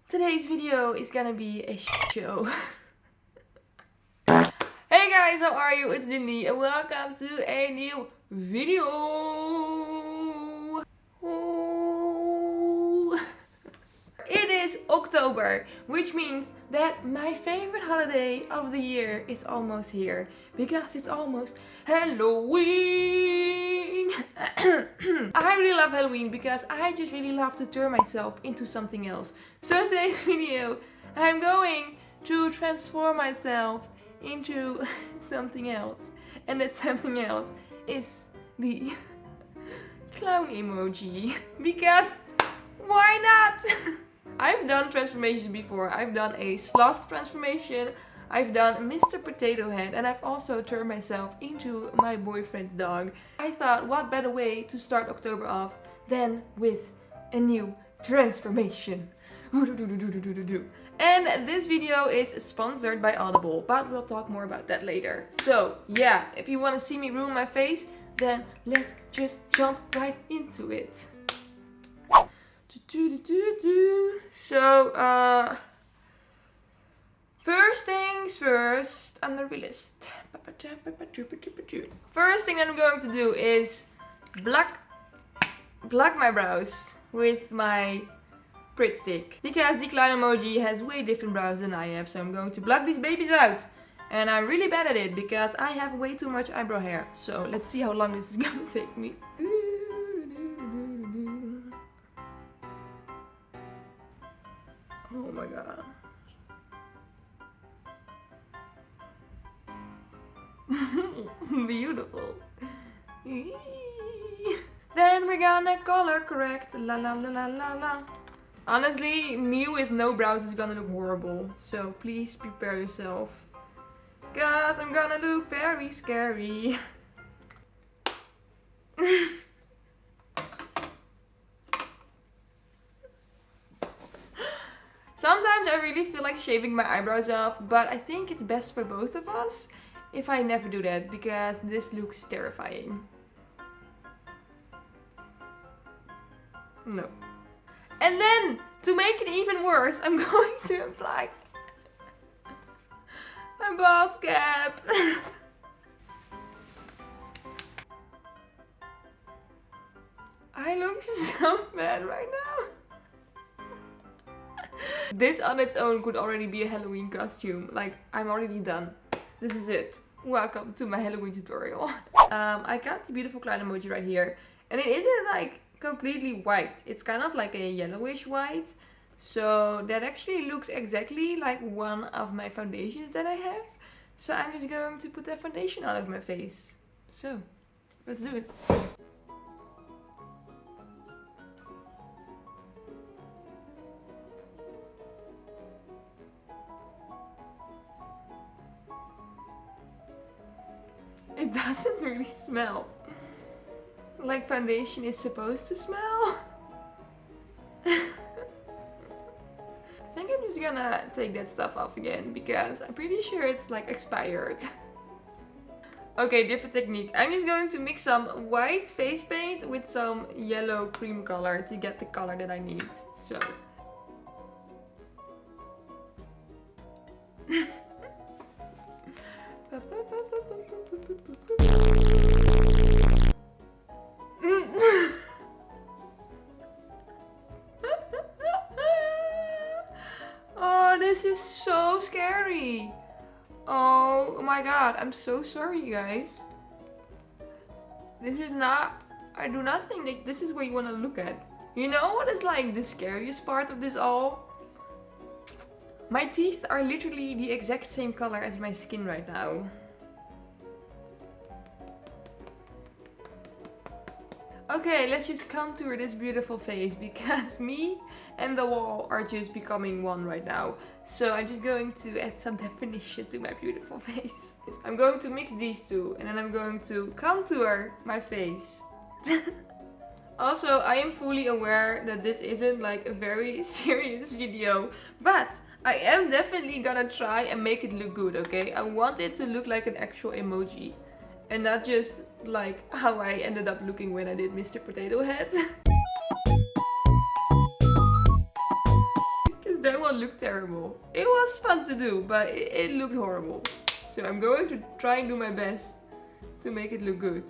Today's video is gonna be a show. Hey guys, how are you? It's Dindy and welcome to a new video. Ooh. It is October, which means that my favorite holiday of the year is almost here. Because it's almost Halloween. I really love Halloween because I just really love to turn myself into something else. So in today's video, I'm going to transform myself into something else. And that something else is the clown emoji. Because why not? I've done transformations before. I've done a sloth transformation. I've done Mr. Potato Head, and I've also turned myself into my boyfriend's dog. I thought, what better way to start October off than with a new transformation. And this video is sponsored by Audible, but we'll talk more about that later. So yeah, if you want to see me ruin my face, then let's just jump right into it. So, first things first, I'm the realist. First thing I'm going to do is block my brows with my Pritt stick. Because the clown emoji has way different brows than I have, so I'm going to block these babies out. And I'm really bad at it because I have way too much eyebrow hair. So let's see how long this is gonna take me. Oh my god. Beautiful. Then we're gonna color correct. La la la la la la. Honestly, me with no brows is gonna look horrible. So please prepare yourself. Cause I'm gonna look very scary. Sometimes I really feel like shaving my eyebrows off, but I think it's best for both of us if I never do that, because this looks terrifying. No. And then, to make it even worse, I'm going to apply a bald cap. I look so bad right now. This on its own could already be a Halloween costume. Like, I'm already done. This is it. Welcome to my Halloween tutorial. I got the beautiful clown emoji right here. And it isn't like completely white. It's kind of like a yellowish white. So that actually looks exactly like one of my foundations that I have. So I'm just going to put that foundation out of my face. So, let's do it. It doesn't really smell like foundation is supposed to smell. I think I'm just gonna take that stuff off again because I'm pretty sure it's like expired. Okay, different technique. I'm just going to mix some white face paint with some yellow cream color to get the color that I need. So. Oh, this is so scary. Oh my god, I'm so sorry, you guys. This is not... I do not think that this is what you want to look at. You know what is like the scariest part of this all? My teeth are literally the exact same color as my skin right now. Okay, let's just contour this beautiful face because me and the wall are just becoming one right now. So I'm just going to add some definition to my beautiful face. I'm going to mix these two and then I'm going to contour my face. Also, I am fully aware that this isn't like a very serious video, but I am definitely gonna try and make it look good, okay? I want it to look like an actual emoji. And not just like how I ended up looking when I did Mr. Potato Head. Because that one looked terrible. It was fun to do, but it looked horrible. So I'm going to try and do my best to make it look good.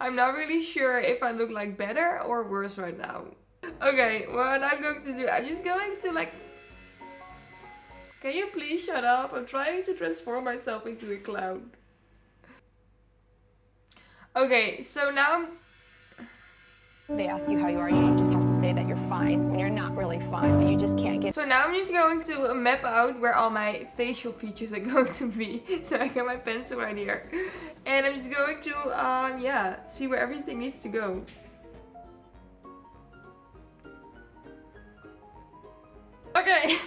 I'm not really sure if I look like better or worse right now. Okay, what I'm going to do, I'm just going to like... Can you please shut up? I'm trying to transform myself into a clown. Okay, so now they ask you how you are, you just have to say that you're fine when you're not really fine, but you just can't get... So now I'm just going to map out where all my facial features are going to be. So I got my pencil right here. And I'm just going to, yeah, see where everything needs to go. Okay.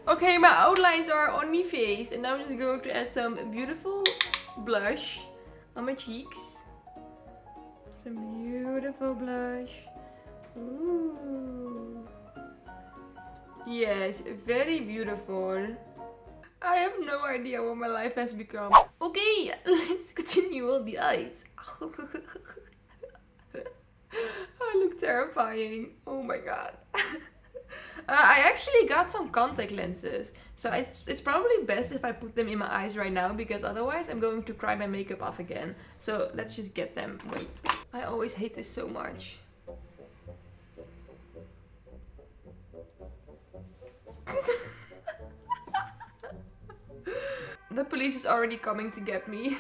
Okay, my outlines are on my face, and now I'm just going to add some beautiful blush on my cheeks. Some beautiful blush. Ooh. Yes, very beautiful. I have no idea what my life has become. Okay, let's continue on the eyes. I look terrifying. Oh my god. I actually got some contact lenses, so it's probably best if I put them in my eyes right now, because otherwise I'm going to cry my makeup off again. So let's just get them. Wait. I always hate this so much. The police is already coming to get me.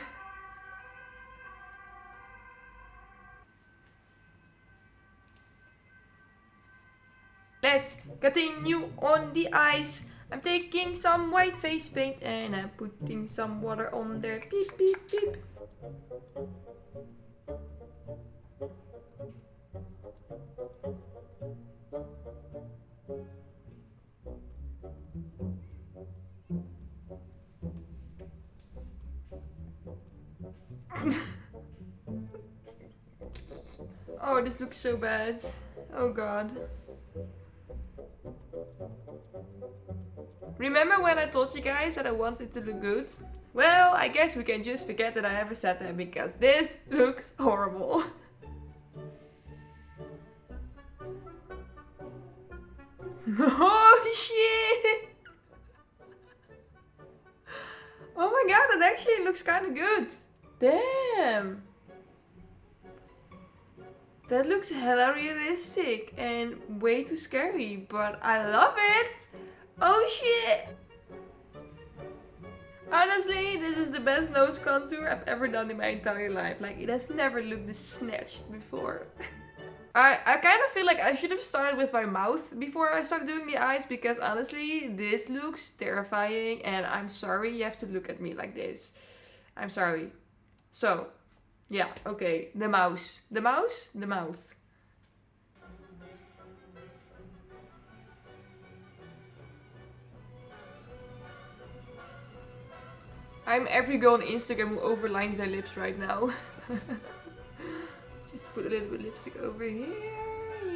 Let's continue on the eyes. I'm taking some white face paint and I'm putting some water on there. Beep, beep, beep. Oh, this looks so bad. Oh god. Remember when I told you guys that I wanted to look good? Well, I guess we can just forget that I ever said that, because this looks horrible. Oh shit! Oh my god, that actually looks kind of good. Damn! That looks hella realistic and way too scary, but I love it! Oh shit! Honestly, this is the best nose contour I've ever done in my entire life. Like, it has never looked this snatched before. I kind of feel like I should have started with my mouth before I started doing the eyes, because honestly, this looks terrifying and I'm sorry you have to look at me like this. I'm sorry. So, yeah, okay, the mouse. The mouse? The mouth. I'm every girl on Instagram who overlines their lips right now. Just put a little bit of lipstick over here.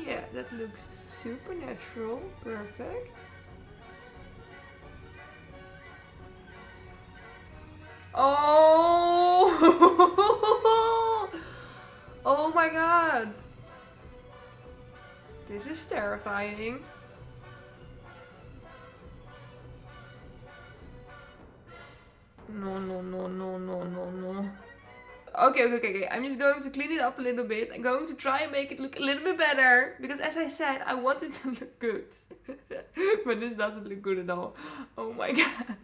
Yeah, that looks super natural. Perfect. Oh! Oh my god. This is terrifying. No, no, no, no, no, no, no. Okay. I'm just going to clean it up a little bit. I'm going to try and make it look a little bit better. Because as I said, I want it to look good. But this doesn't look good at all. Oh my god.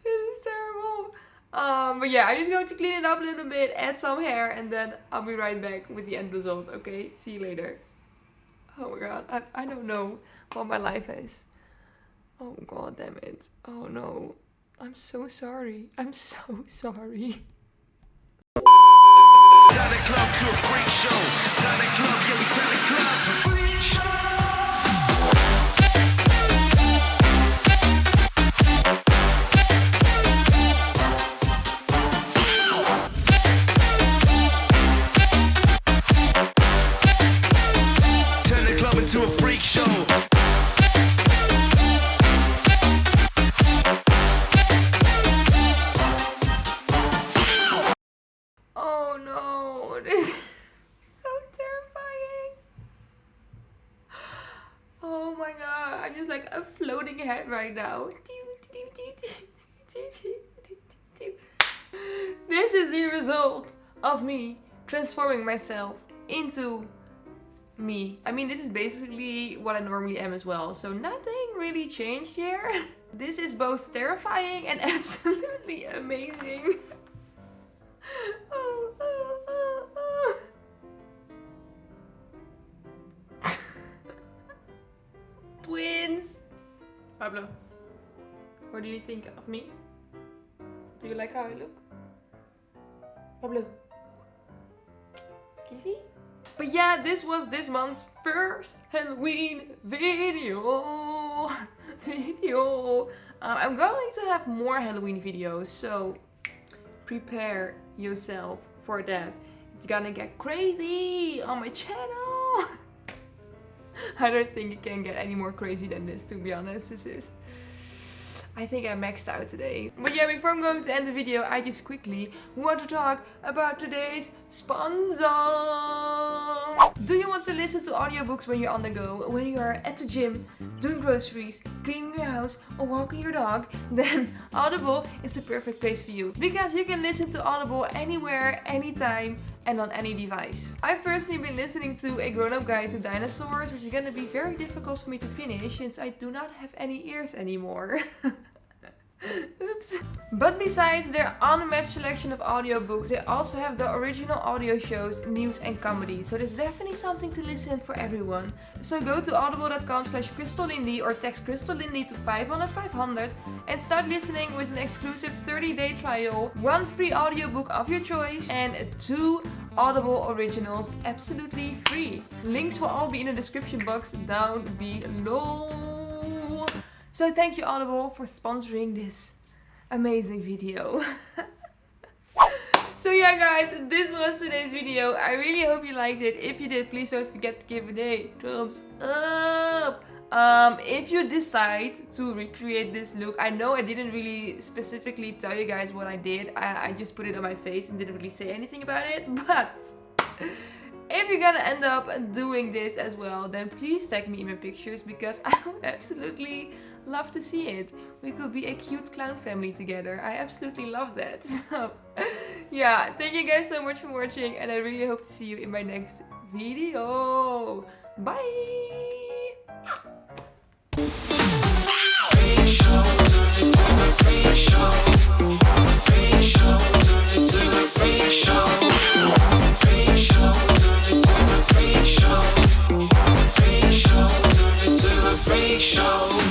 This is terrible. But yeah, I'm just going to clean it up a little bit, add some hair, and then I'll be right back with the end result, okay? See you later. Oh my god, I don't know what my life is. Oh god damn it. Oh no. I'm so sorry. I'm so sorry. Turn the club to a freak show. Turn the club, yeah, we turn the club to a freak show. Turn the club into a freak show. head right now. This is the result of me transforming myself into me. I mean, this is basically what I normally am as well, so nothing really changed here. This is both terrifying and absolutely amazing. Twins! Pablo, what do you think of me? Do you like how I look? Pablo, can you see? But yeah, this was this month's first Halloween video. I'm going to have more Halloween videos, so prepare yourself for that. It's gonna get crazy on my channel. I don't think it can get any more crazy than this, to be honest. I think I maxed out today. But yeah, before I'm going to end the video, I just quickly want to talk about today's sponsor. Do you want to listen to audiobooks when you're on the go, when you are at the gym, doing groceries, cleaning your house, or walking your dog? Then Audible is the perfect place for you, because you can listen to Audible anywhere, anytime, and on any device. I've personally been listening to A Grown-Up Guide to Dinosaurs, which is gonna be very difficult for me to finish since I do not have any ears anymore. Oops. But besides their unmatched selection of audiobooks, they also have the original audio shows, news and comedy. So there's definitely something to listen for everyone. So go to audible.com/crystallindyy or text crystallindyy to 500 and start listening with an exclusive 30-day trial, 1 free audiobook of your choice, and 2 Audible originals absolutely free. Links will all be in the description box down below. So thank you Audible for sponsoring this amazing video. So yeah guys, this was today's video. I really hope you liked it. If you did, please don't forget to give it a thumbs up. If you decide to recreate this look, I know I didn't really specifically tell you guys what I did. I just put it on my face and didn't really say anything about it. But if you're gonna end up doing this as well, then please tag me in my pictures, because I would absolutely love to see it. We could be a cute clown family together. I absolutely love that. So yeah, thank you guys so much for watching, and I really hope to see you in my next video. Bye!